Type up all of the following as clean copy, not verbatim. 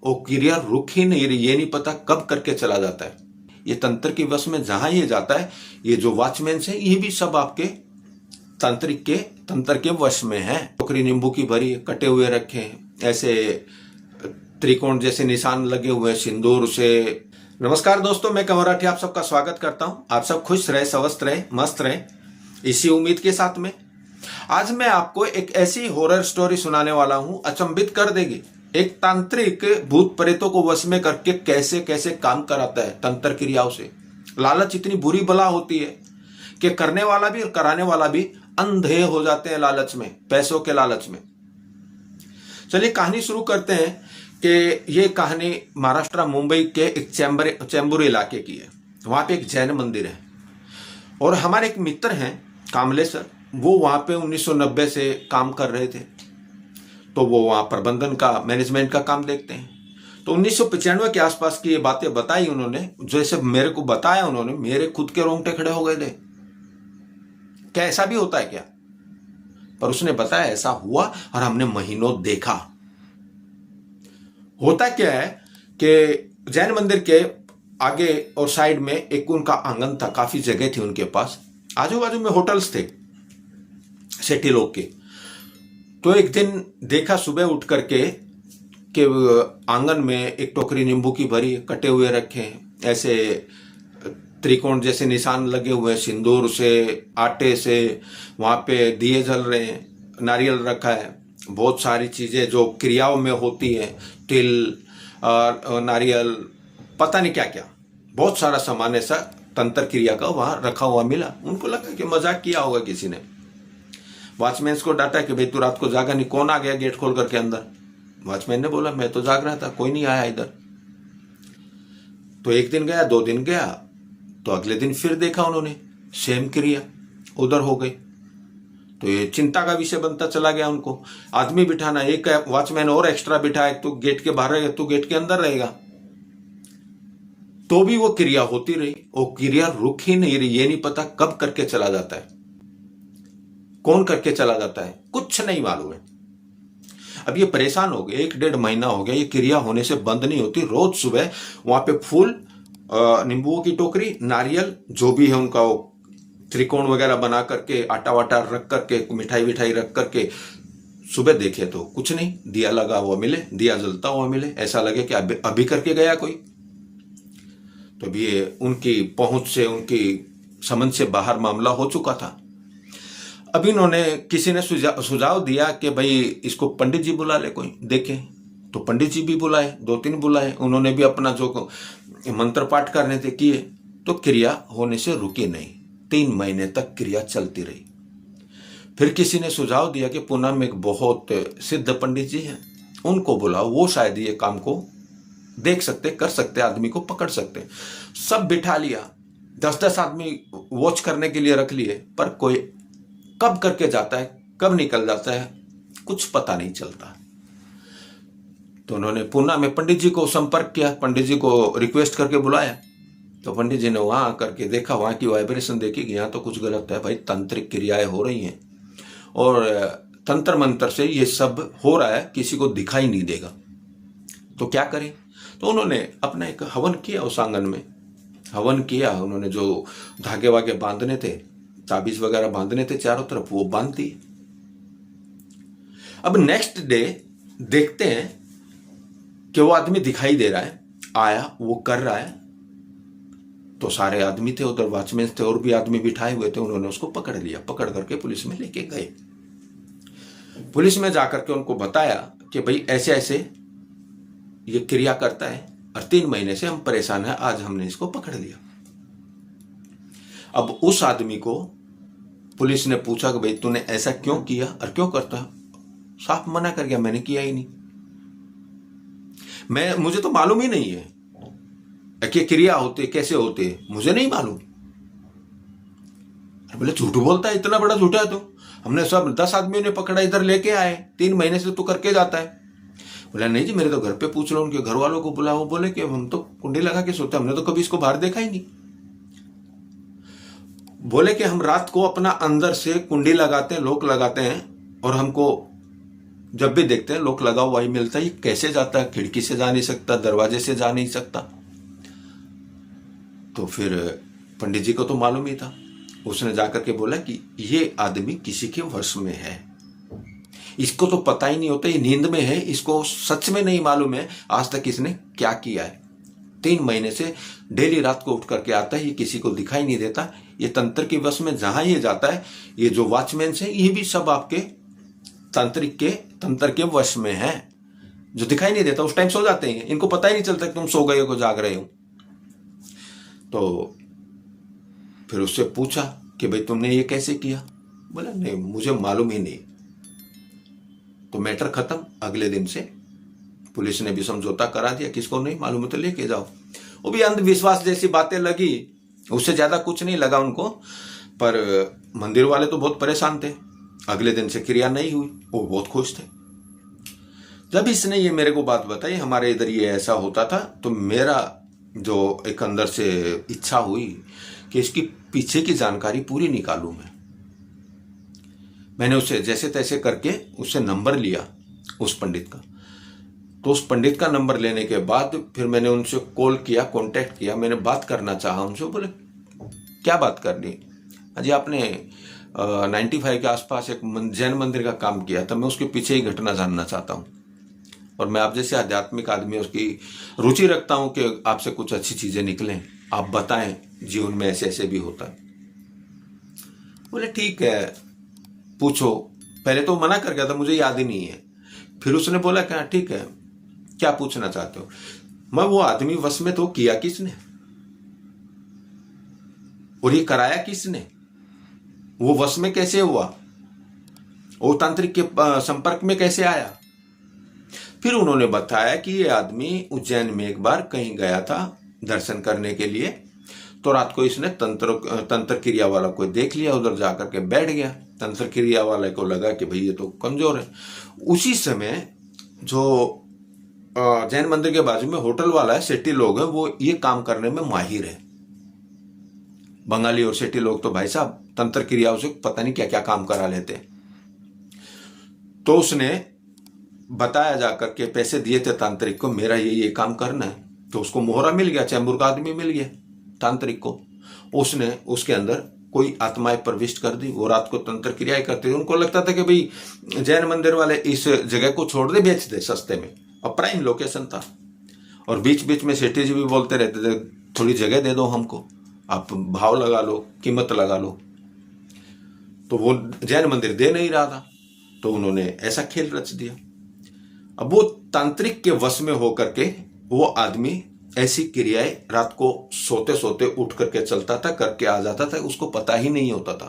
वो क्रिया रुक ही नहीं रही, ये नहीं पता कब करके चला जाता है। ये तंत्र के वश में जहां ये जाता है, ये जो वॉचमैन है ये भी सब आपके तंत्र के वश में है। टोकरी नींबू की भरी, कटे हुए रखे हैं, ऐसे त्रिकोण जैसे निशान लगे हुए हैं सिंदूर से। नमस्कार दोस्तों, मैं कंवर राठी आप सबका स्वागत करता हूं। आप सब खुश रहे, स्वस्थ रहे, मस्त रहे, इसी उम्मीद के साथ में आज मैं आपको एक ऐसी हॉरर स्टोरी सुनाने वाला हूं, अचंभित कर देगी। एक तांत्रिक भूत प्रेतों को वश में करके कैसे कैसे काम कराता है तंत्र क्रियाओं से। लालच इतनी बुरी बला होती है कि करने वाला भी और कराने वाला भी अंधे हो जाते हैं लालच में, पैसों के लालच में। चलिए कहानी शुरू करते हैं कि ये कहानी महाराष्ट्र मुंबई के एक चेंबूर इलाके की है। वहां पे एक जैन मंदिर है और हमारे एक मित्र हैं कामले सर, वो वहां पे 1990 से काम कर रहे थे। तो वो वहां प्रबंधन का, मैनेजमेंट का काम देखते हैं। तो 1995 के आसपास की ये बातें बताई उन्होंने, जैसे मेरे को बताया उन्होंने, मेरे खुद के रोंगटे खड़े हो गए थे। क्या ऐसा भी होता है क्या? पर उसने बताया ऐसा हुआ और हमने महीनों देखा। होता क्या है कि जैन मंदिर के आगे और साइड में एक उनका आंगन था, काफी जगह थी उनके पास, आजू बाजू में होटल्स थे सेठी लोग के। तो एक दिन देखा सुबह उठ करके कि आंगन में एक टोकरी नींबू की भरी, कटे हुए रखे हैं, ऐसे त्रिकोण जैसे निशान लगे हुए हैं सिंदूर से, आटे से। वहां पे दिए जल रहे हैं, नारियल रखा है, बहुत सारी चीजें जो क्रियाओं में होती हैं, तिल और नारियल, पता नहीं क्या क्या, बहुत सारा सामान ऐसा तंत्र क्रिया का वहां रखा हुआ मिला। उनको लगा कि मजाक किया होगा किसी ने। वॉचमैन को डांटा कि भाई तू रात को जागा नहीं, कौन आ गया गेट खोल करके अंदर? वॉचमैन ने बोला मैं तो जाग रहा था, कोई नहीं आया इधर। तो एक दिन गया, 2 दिन गया, तो अगले दिन फिर देखा उन्होंने सेम क्रिया उधर हो गई। तो ये चिंता का विषय बनता चला गया उनको। आदमी बिठाना, एक वॉचमैन और एक्स्ट्रा बिठाया, तू गेट के बाहर रहेगा, तू गेट के अंदर रहेगा। तो भी वो क्रिया होती रही, वो क्रिया रुक ही नहीं रही, ये नहीं पता कब करके चला जाता है, कौन करके चला जाता है, कुछ नहीं मालूम है। अब ये परेशान हो गए, 1-1.5 महीना हो गया, ये क्रिया होने से बंद नहीं होती। रोज सुबह वहां पे फूल, नींबुओं की टोकरी, नारियल, जो भी है उनका वो त्रिकोण वगैरह बना करके, आटा वाटा रख करके, मिठाई विठाई रख करके, सुबह देखे तो कुछ नहीं, दिया लगा हुआ मिले, दिया जलता हुआ मिले, ऐसा लगे कि अभी करके गया कोई। तो अभी ये उनकी पहुंच से, उनकी समझ से बाहर मामला हो चुका था। अब इन्होंने, किसी ने सुझाव दिया कि भाई इसको पंडित जी बुला ले कोई देखे। तो पंडित जी भी बुलाए, 2-3 बुलाए, उन्होंने भी अपना जो मंत्र पाठ करने थे किए। तो क्रिया होने से रुकी नहीं, 3 महीने तक क्रिया चलती रही। फिर किसी ने सुझाव दिया कि पुणे में एक बहुत सिद्ध पंडित जी हैं, उनको बुलाओ, वो शायद ये काम को देख सकते, कर सकते, आदमी को पकड़ सकते। सब बिठा लिया, 10-10 आदमी वॉच करने के लिए रख लिए, पर कोई कब करके जाता है, कब निकल जाता है, कुछ पता नहीं चलता। तो उन्होंने पुणे में पंडित जी को संपर्क किया, पंडित जी को रिक्वेस्ट करके बुलाया। तो पंडित जी ने वहां करके देखा, वहां की वाइब्रेशन देखी कि यहाँ तो कुछ गलत है भाई, तांत्रिक क्रियाएं हो रही हैं और तंत्र मंत्र से ये सब हो रहा है, किसी को दिखाई नहीं देगा, तो क्या करें? तो उन्होंने अपना एक हवन किया, उस आंगन में हवन किया। उन्होंने जो धागे वागे बांधने थे, ताबीज वगैरह बांधने थे चारों तरफ, वो बांध दिए। अब नेक्स्ट डे देखते हैं कि वो आदमी दिखाई दे रहा है, आया, वो कर रहा है। तो सारे आदमी थे उधर, वॉचमैन थे और भी आदमी बिठाए हुए थे। उन्होंने उसको पकड़ लिया, पकड़ करके पुलिस में लेके गए। पुलिस में जाकर के उनको बताया कि भाई ऐसे ऐसे ये क्रिया करता है और 3 महीने से हम परेशान हैं, आज हमने इसको पकड़ लिया। अब उस आदमी को पुलिस ने पूछा कि भाई तूने ऐसा क्यों किया और क्यों करता है? साफ मना कर गया, मैंने किया ही नहीं, मुझे तो मालूम ही नहीं है कि क्रिया होते कैसे होते, मुझे नहीं मालूम। बोले झूठ बोलता है, इतना बड़ा झूठा है तू, हमने सब 10 आदमियों ने पकड़ा, इधर लेके आए, 3 महीने से तू करके जाता है। बोला नहीं जी, मेरे तो घर पे पूछ लो, उनके घर वालों को बुला। वो बोले कि हम तो कुंडी लगा के सोते, हमने तो कभी इसको बाहर देखा ही नहीं। बोले कि हम रात को अपना अंदर से कुंडी लगाते हैं, लॉक लगाते हैं और हमको जब भी देखते हैं लोग लगा हुआ ही मिलता है, ये कैसे जाता है, खिड़की से जा नहीं सकता, दरवाजे से जा नहीं सकता। तो फिर पंडित जी को तो मालूम ही था, उसने जाकर के बोला कि ये आदमी किसी के वश में है, इसको तो पता ही नहीं होता, ये नींद में है, इसको सच में नहीं मालूम है आज तक इसने क्या किया है। 3 महीने से डेली रात को उठ करके आता है, ये किसी को दिखाई नहीं देता, ये तंत्र के वश में जहां ये जाता है, ये जो वॉचमैन है ये भी सब आपके तंत्र के वश में है, जो दिखाई नहीं देता, उस टाइम सो जाते हैं, इनको पता ही नहीं चलता कि तुम सो गए हो, जाग रहे हो। तो फिर उससे पूछा कि भाई तुमने ये कैसे किया? बोला नहीं, मुझे मालूम ही नहीं। तो मैटर खत्म। अगले दिन से पुलिस ने भी समझौता करा दिया, किसको नहीं मालूम है तो लेके जाओ। वो भी अंधविश्वास जैसी बातें लगी, उससे ज्यादा कुछ नहीं लगा उनको, पर मंदिर वाले तो बहुत परेशान थे। अगले दिन से क्रिया नहीं हुई, वो बहुत खुश थे। जब इसने ये मेरे को बात बताई, हमारे इधर ये ऐसा होता था, तो मेरा जो एक अंदर से इच्छा हुई कि इसकी पीछे की जानकारी पूरी निकालूं मैं। मैंने उससे जैसे तैसे करके उससे नंबर लिया उस पंडित का। तो उस पंडित का नंबर लेने के बाद फिर मैंने उनसे कॉल किया, कांटेक्ट किया, मैंने बात करना चाहा उनसे। बोले क्या बात करनी? अजी आपने 95 के आसपास एक जैन मंदिर का काम किया था, मैं उसके पीछे ही घटना जानना चाहता हूँ, और मैं आप जैसे आध्यात्मिक आदमी उसकी रुचि रखता हूँ कि आपसे कुछ अच्छी चीजें निकलें, आप बताएं जीवन में ऐसे ऐसे भी होता है। बोले ठीक है पूछो। पहले तो मना कर गया था, मुझे याद ही नहीं है। फिर उसने बोला क्या ठीक है, क्या पूछना चाहते हो? मैं वो आदमी वश में तो किया किसने, और ये कराया किसने, वो वश में कैसे हुआ, वो तांत्रिक के संपर्क में कैसे आया? फिर उन्होंने बताया कि ये आदमी उज्जैन में एक बार कहीं गया था दर्शन करने के लिए, तो रात को इसने तंत्र क्रिया वाला को देख लिया, उधर जाकर के बैठ गया। तंत्र क्रिया वाले को लगा कि भाई ये तो कमजोर है। उसी समय जो जैन मंदिर के बाजू में होटल वाला है, सेठी लोग है, वो ये काम करने में माहिर है। बंगाली और सेठी लोग तो भाई साहब तंत्र क्रियाओं से पता नहीं क्या क्या काम करा लेते। तो उसने बताया जाकर के, पैसे दिए थे तांत्रिक को, मेरा ये काम करना है। तो उसको मोहरा मिल गया, चैम्बूर का आदमी मिल गया तांत्रिक को। उसने उसके अंदर कोई आत्माएं प्रविष्ट कर दी, वो रात को तंत्र क्रियाएं करते थे। उनको लगता था कि भाई जैन मंदिर वाले इस जगह को छोड़ दे, बेच दे सस्ते में, और प्राइम लोकेशन था। और बीच बीच में सेठी जी भी बोलते रहते थे थोड़ी जगह दे दो हमको, आप भाव लगा लो, कीमत लगा लो। तो वो जैन मंदिर दे नहीं रहा था, तो उन्होंने ऐसा खेल रच दिया। अब वो तांत्रिक के वश में होकर के वो आदमी ऐसी क्रियाएं रात को सोते सोते उठ करके चलता था, करके आ जाता था, उसको पता ही नहीं होता था।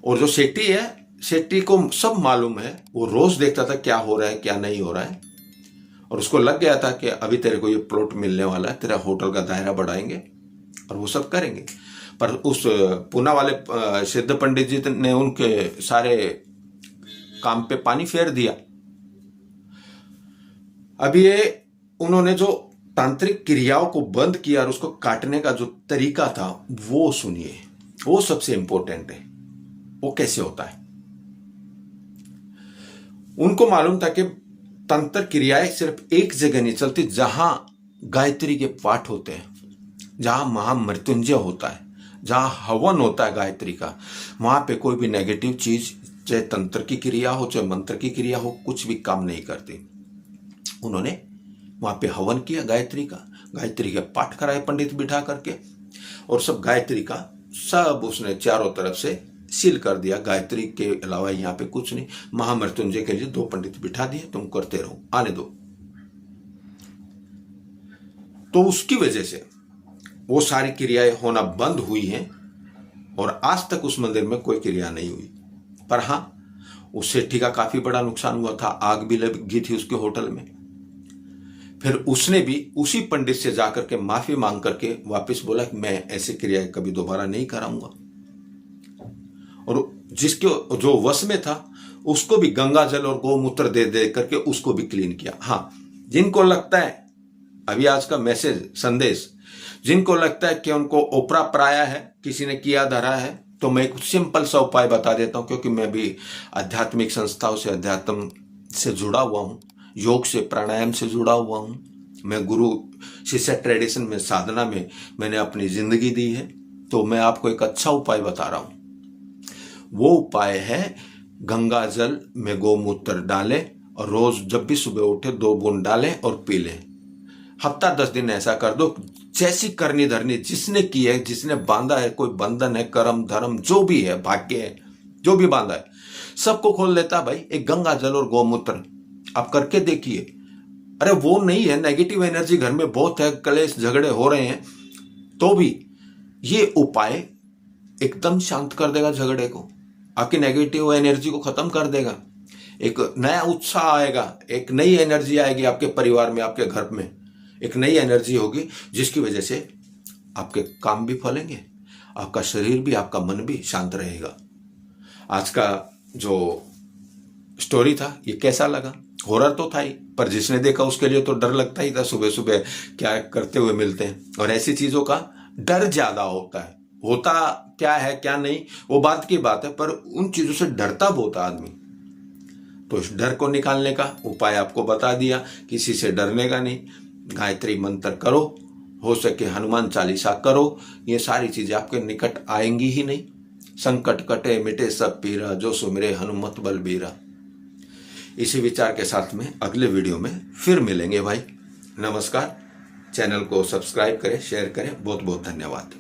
और जो सेठी है, सेठी को सब मालूम है, वो रोज देखता था क्या हो रहा है क्या नहीं हो रहा है, और उसको लग गया था कि अभी तेरे को ये प्लॉट मिलने वाला है, तेरा होटल का दायरा बढ़ाएंगे और वो सब करेंगे। पर उस पूना वाले सिद्ध पंडित जी ने उनके सारे काम पे पानी फेर दिया। अब ये उन्होंने जो तांत्रिक क्रियाओं को बंद किया और उसको काटने का जो तरीका था वो सुनिए, वो सबसे इंपॉर्टेंट है। वो कैसे होता है? उनको मालूम था कि तंत्र क्रियाएं सिर्फ एक जगह नहीं चलती, जहां गायत्री के पाठ होते हैं, जहां महामृत्युंजय होता है, जहां हवन होता है गायत्री का, वहां पे कोई भी नेगेटिव चीज, चाहे तंत्र की क्रिया हो चाहे मंत्र की क्रिया हो, कुछ भी काम नहीं करती। उन्होंने वहां पे हवन किया गायत्री का, गायत्री के पाठ कराए पंडित बिठा करके, और सब गायत्री का सब उसने चारों तरफ से सील कर दिया। गायत्री के अलावा यहाँ पे कुछ नहीं। महामृत्युंजय के लिए 2 पंडित बिठा दिए, तुम करते रहो, आने दो। तो उसकी वजह से वो सारी क्रियाएं होना बंद हुई हैं, और आज तक उस मंदिर में कोई क्रिया नहीं हुई। पर हाँ, उस सेठी का काफी बड़ा नुकसान हुआ था, आग भी लगी थी उसके होटल में। फिर उसने भी उसी पंडित से जाकर के माफी मांग करके वापस बोला कि मैं ऐसी क्रिया कभी दोबारा नहीं कराऊंगा। और जिसके जो वश में था उसको भी गंगा जल और गोमूत्र दे दे करके उसको भी क्लीन किया। हाँ, जिनको लगता है, अभी आज का मैसेज संदेश, जिनको लगता है कि उनको ओपरा पराया है, किसी ने किया धरा है, तो मैं एक सिंपल सा उपाय बता देता हूं, क्योंकि मैं भी आध्यात्मिक संस्थाओं से, अध्यात्म से जुड़ा हुआ हूं, योग से, प्राणायाम से जुड़ा हुआ हूं। मैं गुरु शिष्य ट्रेडिशन में, साधना में मैंने अपनी जिंदगी दी है। तो मैं आपको एक अच्छा उपाय बता रहा हूं। वो उपाय है, गंगा जल में गौमूत्र डालें और रोज जब भी सुबह उठे 2 बूंद डालें और पी लें। हफ्ता 10 दिन ऐसा कर दो। जैसी करनी धरनी जिसने की है, जिसने बांधा है, कोई बंधन है, कर्म धर्म जो भी है, भाग्य है, जो भी बांधा है, सबको खोल देता भाई। एक गंगा जल और गौमूत्र आप करके देखिए। अरे वो नहीं है, नेगेटिव एनर्जी घर में बहुत है, कलेश झगड़े हो रहे हैं, तो भी ये उपाय एकदम शांत कर देगा झगड़े को, आपकी नेगेटिव एनर्जी को खत्म कर देगा। एक नया उत्साह आएगा, एक नई एनर्जी आएगी आपके परिवार में, आपके घर में एक नई एनर्जी होगी, जिसकी वजह से आपके काम भी फलेंगे, आपका शरीर भी, आपका मन भी शांत रहेगा। आज का जो स्टोरी था ये कैसा लगा? हॉरर तो था ही, पर जिसने देखा उसके लिए तो डर लगता ही था। सुबह सुबह क्या करते हुए मिलते हैं, और ऐसी चीजों का डर ज्यादा होता है। होता क्या है क्या नहीं वो बात की बात है, पर उन चीजों से डरता बहुत आदमी। तो इस डर को निकालने का उपाय आपको बता दिया। किसी से डरने का नहीं, गायत्री मंत्र करो, हो सके हनुमान चालीसा करो, ये सारी चीजें आपके निकट आएंगी ही नहीं। संकट कटे मिटे सब पीरा, जो सुमिरे हनुमत बलबीरा। इसी विचार के साथ में अगले वीडियो में फिर मिलेंगे भाई। नमस्कार। चैनल को सब्सक्राइब करें, शेयर करें। बहुत बहुत धन्यवाद।